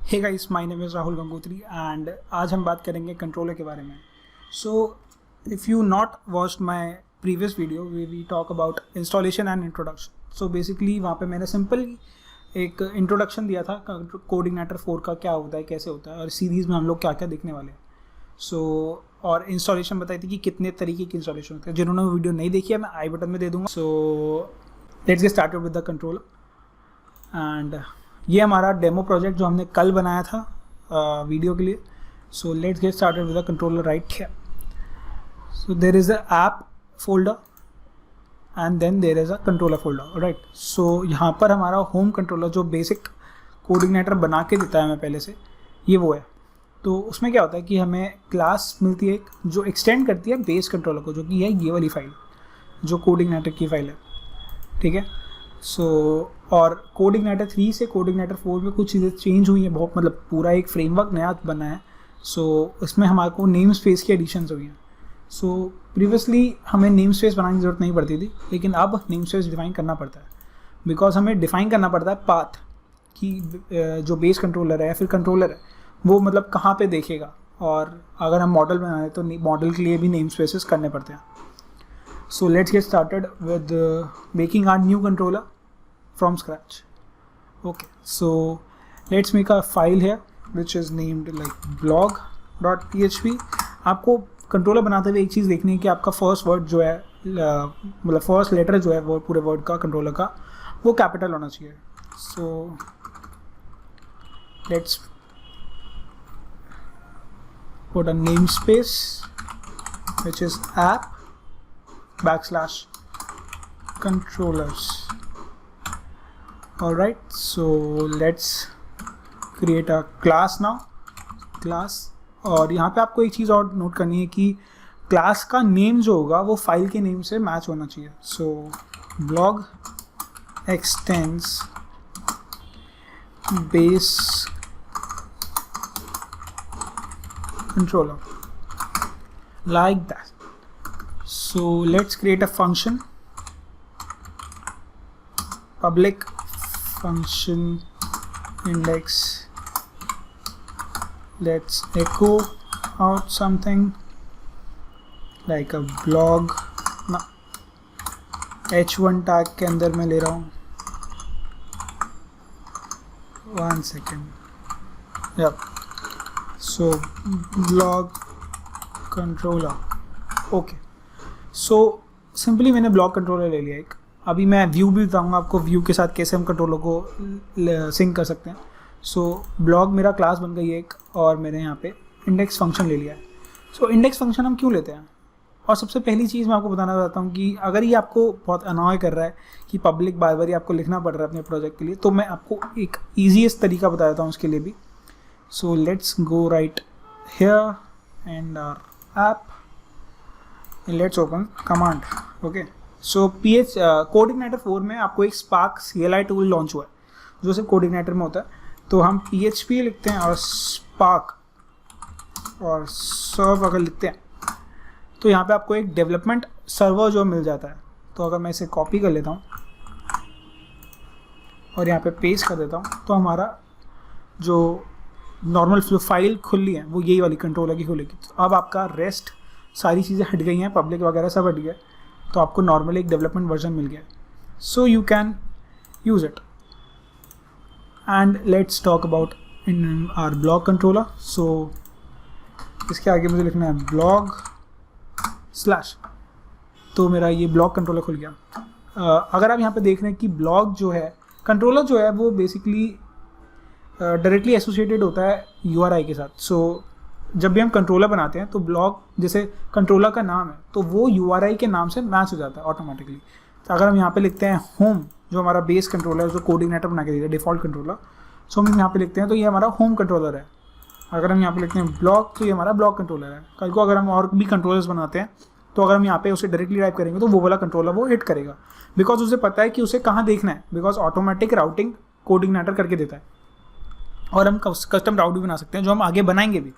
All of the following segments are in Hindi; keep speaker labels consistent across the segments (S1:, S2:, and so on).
S1: Hey guys, my name is Rahul Gangotri and आज हम बात करेंगे कंट्रोलर के बारे में। So if you not watched my previous video we talk about installation and introduction. So basically वहाँ पे मैंने सिंपल एक इंट्रोडक्शन दिया था कोऑर्डिनेटर 4 का क्या होता है, कैसे होता है और सीरीज़ में हम लोग क्या क्या देखने वाले हैं। और इंस्टॉलेशन बताई थी कि कितने तरीके की इंस्टॉलेशन होते हैं। जिन्होंने वो वीडियो नहीं देखी है मैं आई बटन में दे दूँगा। सो let's get started with the controller and ये हमारा डेमो प्रोजेक्ट जो हमने कल बनाया था वीडियो के लिए। So let's get started with the controller right here. So there is a app folder and then there is a controller folder, right. So यहाँ पर हमारा होम कंट्रोलर जो बेसिक कोऑर्डिनेटर बना के देता है हमें पहले से, ये वो है। तो उसमें क्या होता है कि हमें क्लास मिलती है एक जो एक्सटेंड करती है बेस कंट्रोलर को, जो कि है ये वाली फाइल जो कोऑर्डिनेटर की फाइल है, ठीक है। और कोऑर्डिनेटर 3 से कोऑर्डिनेटर 4 में कुछ चीज़ें चेंज हुई हैं बहुत, मतलब पूरा एक फ्रेमवर्क नया बना है। इसमें हमारे को नेम स्पेस की एडिशंस हुई हैं। प्रीवियसली हमें नेम स्पेस बनाने की ज़रूरत नहीं पड़ती थी, लेकिन अब नेम स्पेस डिफ़ाइन करना पड़ता है बिकॉज हमें डिफ़ाइन करना पड़ता है पाथ कि जो बेस कंट्रोलर है या फिर कंट्रोलर है वो मतलब कहाँ पे देखेगा। और अगर हम मॉडल बना रहे हैं तो मॉडल के लिए भी नेम स्पेसेस करने पड़ते हैं। So let's get started with making our new controller from scratch. Okay, so let's make a file here which is named like blog.php. आपको कंट्रोलर बनाते हुए एक चीज़ देखनी है कि आपका फर्स्ट वर्ड जो है मतलब फर्स्ट लेटर जो है वो पूरे वर्ड का कंट्रोलर का वो कैपिटल होना चाहिए। So let's put a namespace which is app /controllers. Alright, so let's create a class now. class, और यहाँ पे आपको एक चीज़ और नोट करनी है कि क्लास का नेम जो होगा वो फाइल के नेम से मैच होना चाहिए। सो blog extends base controller like that. So let's create a function, public function index. Let's echo out something like a blog. ना h1 tag के अंदर मैं ले रहा हूँ, 1 second. Yep. So blog controller. Okay. So simply मैंने ब्लॉक कंट्रोलर ले लिया एक। अभी मैं व्यू भी बताऊँगा आपको व्यू के साथ कैसे हम कंट्रोलर को सिंक कर सकते हैं। ब्लॉग मेरा क्लास बन गई है एक, और मैंने यहाँ पे इंडेक्स फंक्शन ले लिया है। इंडेक्स फंक्शन हम क्यों लेते हैं, और सबसे पहली चीज़ मैं आपको बताना चाहता हूँ कि अगर ये आपको बहुत अनॉय कर रहा है कि पब्लिक बार बार आपको लिखना पड़ रहा है अपने प्रोजेक्ट के लिए, तो मैं आपको एक ईजीएस्ट तरीका बता देता हूँ उसके लिए भी। So let's go right here and our app, let's open command. Okay, so coordinator 4 में आपको एक स्पार्क CLI टूल लॉन्च हुआ है जो सिर्फ कोऑर्डिनेटर में होता है। तो हम PHP लिखते हैं और स्पार्क और सर्व अगर लिखते हैं तो यहाँ पे आपको एक डेवलपमेंट सर्वर जो मिल जाता है। तो अगर मैं इसे कॉपी कर लेता हूँ और यहाँ पे पेस्ट कर देता हूँ तो हमारा जो नॉर्मल फाइल खुली है वो यही वाली कंट्रोलर की खुलेगी। तो अब आपका रेस्ट सारी चीज़ें हट गई हैं, पब्लिक वगैरह सब हट गया, तो आपको नॉर्मली एक डेवलपमेंट वर्जन मिल गया। So you can use it and let's talk about in our blog controller. So इसके आगे मुझे लिखना है ब्लॉग / तो मेरा ये ब्लॉग कंट्रोलर खुल गया। अगर आप यहाँ पे देख रहे हैं कि ब्लॉग जो है कंट्रोलर जो है वो बेसिकली डायरेक्टली एसोसिएटेड होता है URI के साथ। जब भी हम कंट्रोलर बनाते हैं तो ब्लॉग जैसे कंट्रोलर का नाम है तो वो URI के नाम से मैच हो जाता है ऑटोमेटिकली। तो अगर हम यहाँ पे लिखते हैं होम, जो हमारा बेस कंट्रोलर जो कोऑर्डिनेटर बना के देगा डिफ़ॉल्ट कंट्रोलर, सो हम यहाँ पे लिखते हैं तो ये हमारा होम कंट्रोलर है। अगर हम यहाँ पे लिखते हैं ब्लॉग तो ये हमारा ब्लॉग कंट्रोलर है। कल को अगर हम और भी कंट्रोलर्स बनाते हैं तो अगर हम यहाँ पे उसे डायरेक्टली टाइप करेंगे तो वो वाला कंट्रोलर वो हिट करेगा, बिकॉज उसे पता है कि उसे कहाँ देखना है, बिकॉज ऑटोमेटिक राउटिंग कोऑर्डिनेटर करके देता है। और हम कस्टम राउट भी बना सकते हैं जो हम आगे बनाएंगे भी।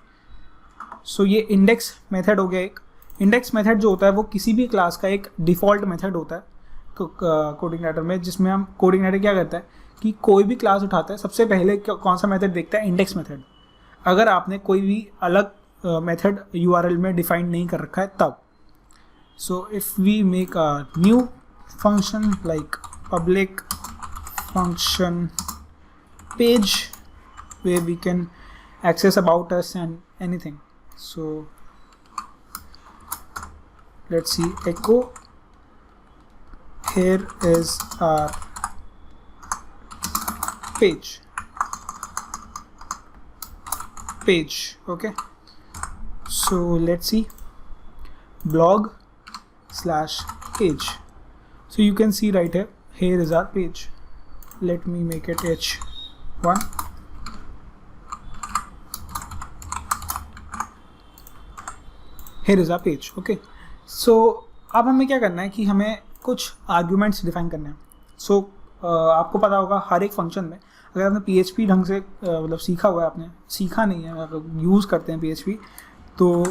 S1: ये इंडेक्स मेथड हो गया एक। इंडेक्स मेथड जो होता है वो किसी भी क्लास का एक डिफ़ॉल्ट मेथड होता है कोऑर्डिनेटर में, जिसमें हम कोऑर्डिनेटर क्या करता है कि कोई भी क्लास उठाता है सबसे पहले कौन सा मेथड देखता है, इंडेक्स मेथड। अगर आपने कोई भी अलग मेथड URL में डिफाइन नहीं कर रखा है तब। So if we make a new function like public function page where we can access about us and anything. So let's see, echo here is our page, okay. So let's see, blog slash page. So you can see right here is our page. Let me make it H1. Here is our page, okay. So अब हमें क्या करना है कि हमें कुछ आर्ग्यूमेंट्स डिफाइन करने हैं. So आपको पता होगा हर एक फंक्शन में अगर आपने PHP ढंग से मतलब सीखा हुआ है, आपने सीखा नहीं है, अगर यूज़ करते हैं PHP तो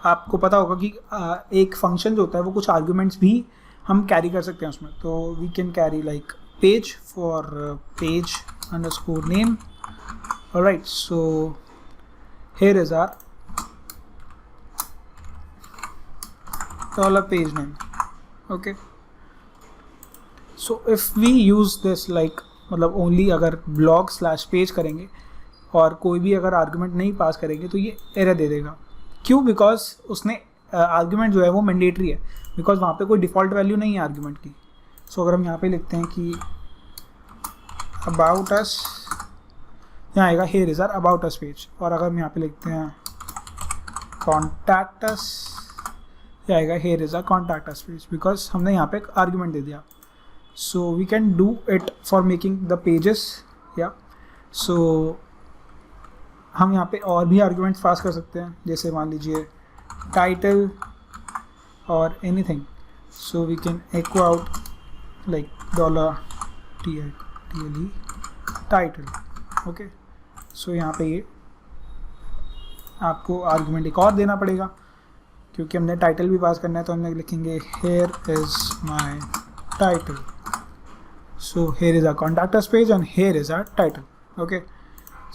S1: आपको पता होगा कि एक फंक्शन जो होता है वो कुछ आर्ग्यूमेंट्स भी हम कैरी कर सकते हैं उसमें. तो we can carry like page for page underscore name. Alright, so here is our $page name, okay. So if we use this like मतलब ओनली अगर ब्लॉग स्लैश पेज करेंगे और कोई भी अगर आर्गूमेंट नहीं पास करेंगे तो ये एरर दे देगा. क्यों? बिकॉज उसने आर्गूमेंट जो है वो मैंडेटरी है, बिकॉज वहाँ पे कोई डिफ़ॉल्ट वैल्यू नहीं है आर्गूमेंट की. सो अगर हम यहाँ पे लिखते हैं कि अबाउट अस, यहाँ आएगा here is our about us page. और अगर हम यहाँ पे लिखते हैं कॉन्टैक्ट अस, ये आएगा here is our contact us page, because हमने यहाँ पे एक आर्गूमेंट दे दिया. So we can do it for making the pages, yeah. So हम यहाँ पे और भी आर्ग्यूमेंट्स पास कर सकते हैं, जैसे मान लीजिए टाइटल और anything. So we can echo out like $TLE title, okay. So यहाँ पे ये आपको आर्ग्यूमेंट एक और देना पड़ेगा क्योंकि हमने टाइटल भी पास करना है. तो हम लिखेंगे here is my title. So here is our contact us page and here is our title, okay.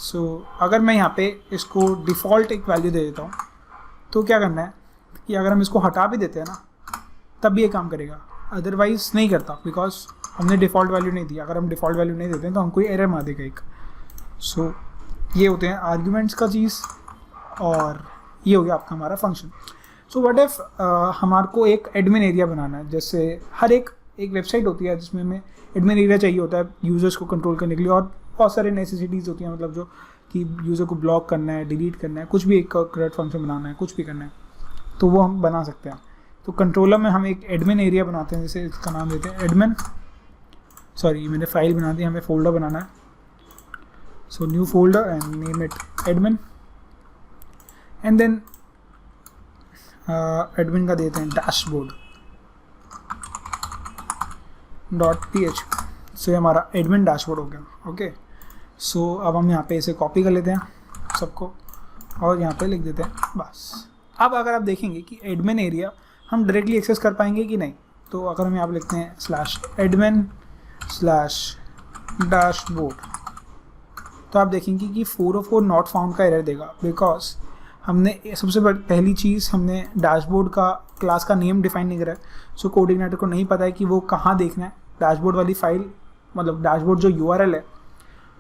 S1: So अगर मैं यहाँ पे इसको डिफ़ॉल्ट एक वैल्यू दे देता हूँ तो क्या करना है कि अगर हम इसको हटा भी देते हैं ना तब भी ये काम करेगा, अदरवाइज़ नहीं करता, बिकॉज हमने डिफ़ॉल्ट वैल्यू नहीं दी. अगर हम डिफ़ॉल्ट वैल्यू नहीं देते हैं तो हमको एरर मार देगा एक. सो ये होते हैं आर्ग्यूमेंट्स का चीज़ और ये हो गया आपका हमारा फंक्शन. सो व्हाट इफ़ हमारे को एक एडमिन एरिया बनाना है. जैसे हर एक वेबसाइट होती है जिसमें हमें एडमिन एरिया चाहिए होता है यूज़र्स को कंट्रोल करने के लिए, और बहुत सारे नेसेसिटीज़ होती हैं, मतलब जो कि यूज़र को ब्लॉक करना है, डिलीट करना है, कुछ भी एक क्रिएट फंक्शन बनाना है, कुछ भी करना है, तो वो हम बना सकते हैं. तो कंट्रोलर में हम एक एडमिन एरिया बनाते हैं, जैसे इसका नाम देते हैं एडमिन. सॉरी, मैंने फाइल बना दी, हमें फोल्डर बनाना है. So new folder and name it admin, and then admin का देते हैं डैशबोर्ड .php. सो ये हमारा एडमिन डैशबोर्ड हो गया, ओके. सो अब हम यहाँ पे इसे कॉपी कर लेते हैं सबको और यहाँ पे लिख देते हैं बस. अब अगर आप देखेंगे कि एडमिन एरिया हम डायरेक्टली एक्सेस कर पाएंगे कि नहीं, तो अगर हम यहाँ पे लिखते हैं /admin/dashboard तो आप देखेंगे कि 404 नॉट फाउंड का एरर देगा, बिकॉज हमने सबसे पहली चीज़ हमने डैशबोर्ड का क्लास का नेम डिफाइन नहीं करा है. सो कोऑर्डिनेटर को नहीं पता है कि वो कहाँ देखना है डैशबोर्ड वाली फाइल, मतलब डैशबोर्ड जो URL है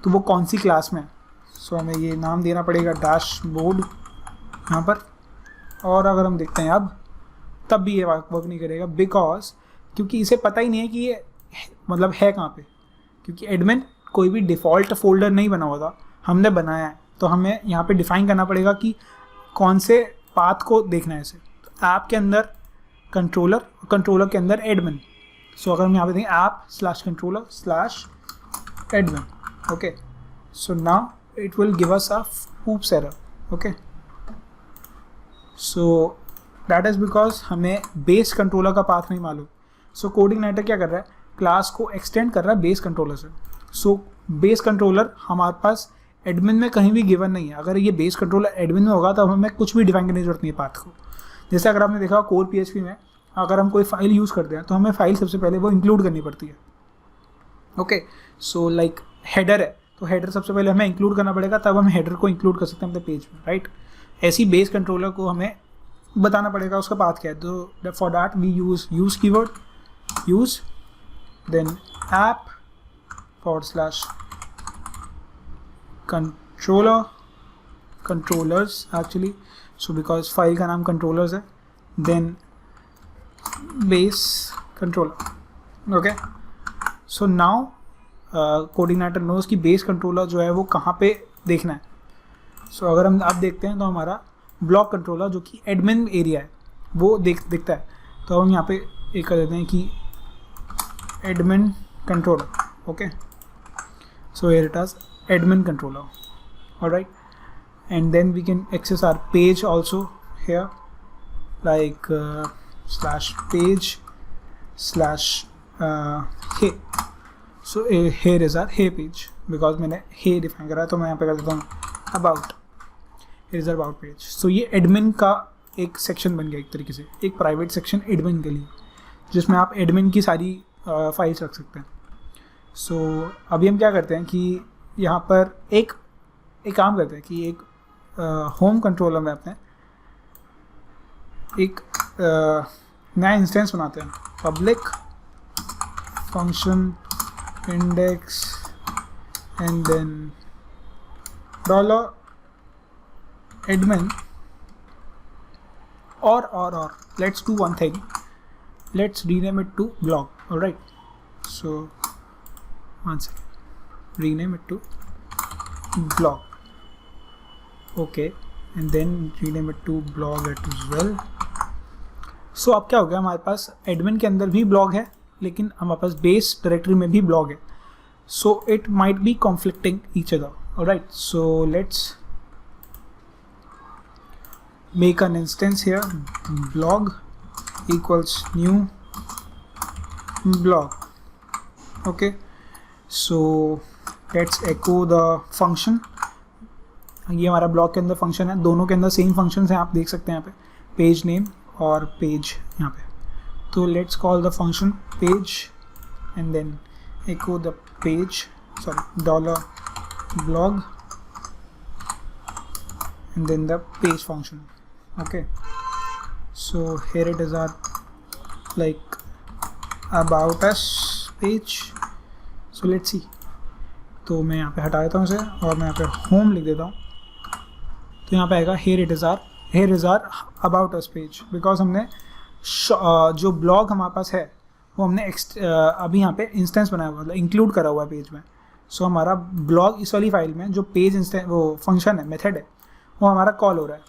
S1: तो वो कौन सी क्लास में है. सो हमें ये नाम देना पड़ेगा डैशबोर्ड यहाँ पर. और अगर हम देखते हैं अब तब भी ये वर्क नहीं करेगा, बिकॉज क्योंकि इसे पता ही नहीं है कि ये मतलब है कहाँ पे, क्योंकि एडमिन कोई भी डिफ़ॉल्ट फोल्डर नहीं बना हुआ था, हमने बनाया है. तो हमें यहाँ पे डिफ़ाइन करना पड़ेगा कि कौन से पाथ को देखना है इसे. तो ऐप के अंदर कंट्रोलर, कंट्रोलर के अंदर एडमिन. सो अगर हम यहाँ पे देंगे app/controller/admin, okay. So now it will give us a oops error, okay. So that is because हमें बेस कंट्रोलर का पाथ नहीं मालूम. सो कोऑर्डिनेटर क्या कर रहा है, क्लास को एक्सटेंड कर रहा है बेस कंट्रोलर से. सो बेस कंट्रोलर हमारे पास एडमिन में कहीं भी गिवन नहीं है. अगर ये बेस कंट्रोलर एडमिन में होगा तो हमें कुछ भी डिफाइन करने की जरूरत नहीं है पाथ को. जैसे अगर आपने देखा कोर PHP में अगर हम कोई फाइल यूज़ करते हैं तो हमें फाइल सबसे पहले वो इंक्लूड करनी पड़ती है, ओके, सो लाइक हेडर है, तो हेडर सबसे पहले हमें इंक्लूड करना पड़ेगा, तब हम हेडर को इंक्लूड कर सकते हैं अपने पेज में, राइट। ऐसी बेस कंट्रोलर को हमें बताना पड़ेगा उसका पाथ क्या है, तो for that we use keyword, use then app controllers actually, so because file का नाम controllers है, then base controller, okay, so now coordinator knows कि base controller जो है वो कहाँ पे देखना है। so अगर हम आप देखते हैं तो हमारा ब्लॉक कंट्रोलर जो कि एडमिन एरिया है वो दिखता है, तो हम यहाँ पे एक कर देते हैं कि admin controller, okay, so here it is admin controller, all right, and then we can access our page also here, like /page/ hey, so here is our hey page, because मैंने hey डिफाइन करा है, तो मैं यहाँ पे कर देता हूँ about, here is our about page। so ये admin का एक सेक्शन बन गया, एक तरीके से एक प्राइवेट सेक्शन एडमिन के लिए, जिसमें आप एडमिन की सारी फाइल्स रख सकते हैं। सो अभी हम क्या करते हैं कि यहाँ पर एक काम करते हैं कि एक होम कंट्रोलर में अपने एक नया इंस्टेंस बनाते हैं, public function index and then $admin or let's do one thing, let's rename it to blog, all right, so one second, rename it to blog, okay, and then rename it to blog as well। so अब क्या हो गया, हमारे पास एडमिन के अंदर भी ब्लॉग है, लेकिन हमारे पास बेस डायरेक्टरी में भी ब्लॉग है, so it might be conflicting each other, all right, so let's make an instance here, blog equals new blog, okay, so let's echo the function। ये हमारा ब्लॉग के अंदर फंक्शन है, दोनों के अंदर सेम फंक्शंस हैं, आप देख सकते हैं यहाँ पे पेज नेम और पेज यहाँ पे, तो let's call the function page and then echo the page, sorry, $blog and then the page function, okay, so here it is our like about us page, so let's see, तो मैं यहाँ पे हटा देता हूँ इसे और मैं यहाँ पे होम लिख देता हूँ, तो यहाँ पे आएगा here is our about us page, because हमने जो ब्लॉग हमारे पास है वो हमने अभी यहाँ पे इंस्टेंस बनाया हुआ, मतलब इंक्लूड करा हुआ है पेज में, सो हमारा ब्लॉग इस वाली फाइल में जो पेज इंस्टेंस वो फंक्शन है, मेथड है, वो हमारा कॉल हो रहा है।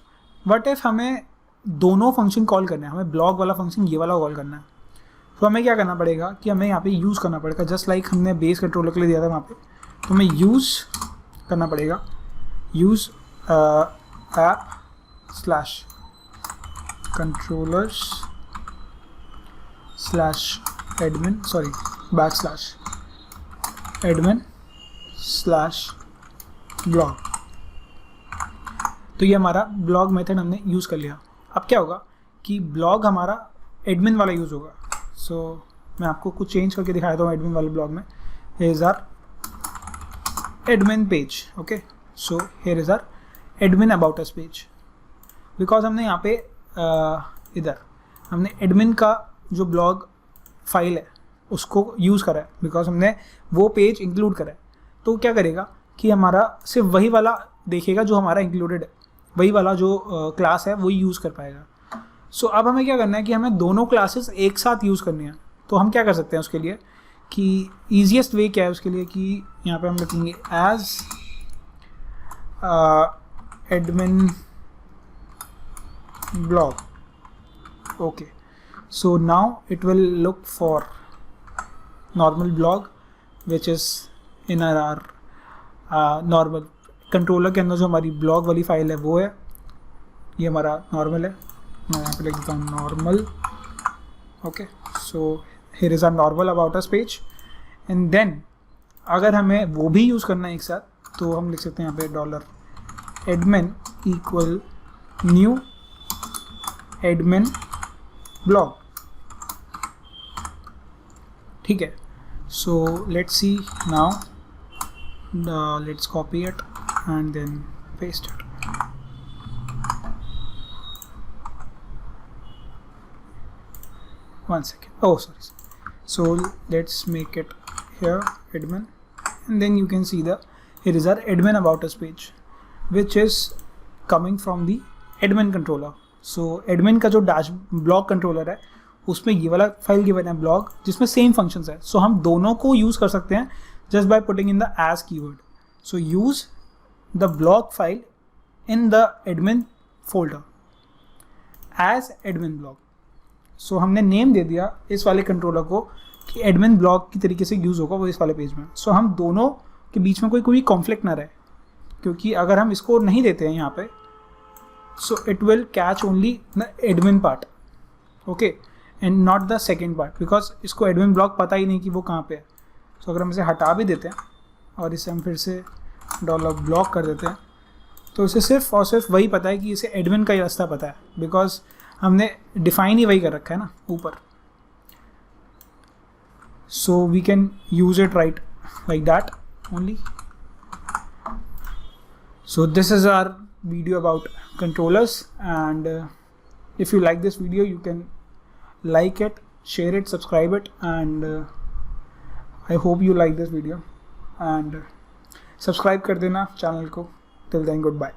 S1: बट इफ़ हमें दोनों फंक्शन कॉल करना है, हमें ब्लॉग वाला फंक्शन ये वाला कॉल करना है, तो हमें क्या करना पड़ेगा कि हमें यहाँ पे यूज़ करना पड़ेगा, जस्ट लाइक हमने बेस कंट्रोलर के लिए दिया था वहाँ पे, तो हमें यूज़ करना पड़ेगा, use app /controllers /admin sorry /admin /blog, तो ये हमारा ब्लॉग मेथड हमने यूज़ कर लिया। अब क्या होगा कि ब्लॉग हमारा एडमिन वाला यूज़ होगा, सो मैं आपको कुछ चेंज करके दिखाया था एडमिन वाले ब्लॉग में, here is our admin page, okay, so here is our admin about us page, because हमने यहाँ पे इधर हमने एडमिन का जो ब्लॉग फाइल है उसको यूज़ करा है, बिकॉज हमने वो पेज इंक्लूड करा है, तो क्या करेगा कि हमारा सिर्फ वही वाला देखेगा जो हमारा इंक्लूडेड है, वही वाला जो क्लास है वही यूज़ कर पाएगा। सो अब हमें क्या करना है कि हमें दोनों क्लासेस एक साथ यूज़ करनी है, तो हम क्या कर सकते हैं उसके लिए कि ईजीएस्ट वे क्या है उसके लिए कि यहाँ पे हम लिखेंगे as admin blog, okay, so now it will look for normal blog which is in our normal controller के अंदर जो हमारी blog वाली फाइल है वो है, ये हमारा normal है, मैं यहाँ पे लिख देता हूँ normal, okay, so here is our normal about us page, and then अगर हमें वो भी यूज़ करना है एक साथ, तो हम लिख सकते हैं यहाँ पे $admin equal new admin blog, ठीक है। So let's see now. Let's copy it and then paste it. One second. Oh, sorry. So let's make it here admin, and then you can see here is our admin about us page, which is coming from the admin controller. So admin का जो dash blog controller है उसमें ये वाला फाइल गिवन है blog, जिसमें सेम फंक्शंस है. सो हम दोनों को यूज़ कर सकते हैं just by putting in the as keyword. So use the blog file in the admin folder as admin blog. So हमने नेम दे दिया इस वाले कंट्रोलर को कि एडमिन ब्लॉग की तरीके से यूज़ होगा वो इस वाले पेज में. सो हम दोनों के बीच में कोई कॉन्फ्लिक्ट ना रहे, क्योंकि अगर हम इसको नहीं देते हैं यहाँ पे, so it will catch only the admin part, okay, and not the second part, because इसको एडमिन ब्लॉग पता ही नहीं कि वो कहाँ पे है. सो अगर हम इसे हटा भी देते हैं और इसे हम फिर से $ब्लॉक कर देते हैं, तो इसे सिर्फ और सिर्फ वही पता है कि इसे एडमिन का ही रास्ता पता है, बिकॉज हमने डिफाइन ही वही कर रखा है ना ऊपर. So we can use it right like that only. So this is our video about controllers, and if you like this video you can like it, share it, subscribe it, and I hope you like this video, and subscribe कर देना channel को. Till then, goodbye.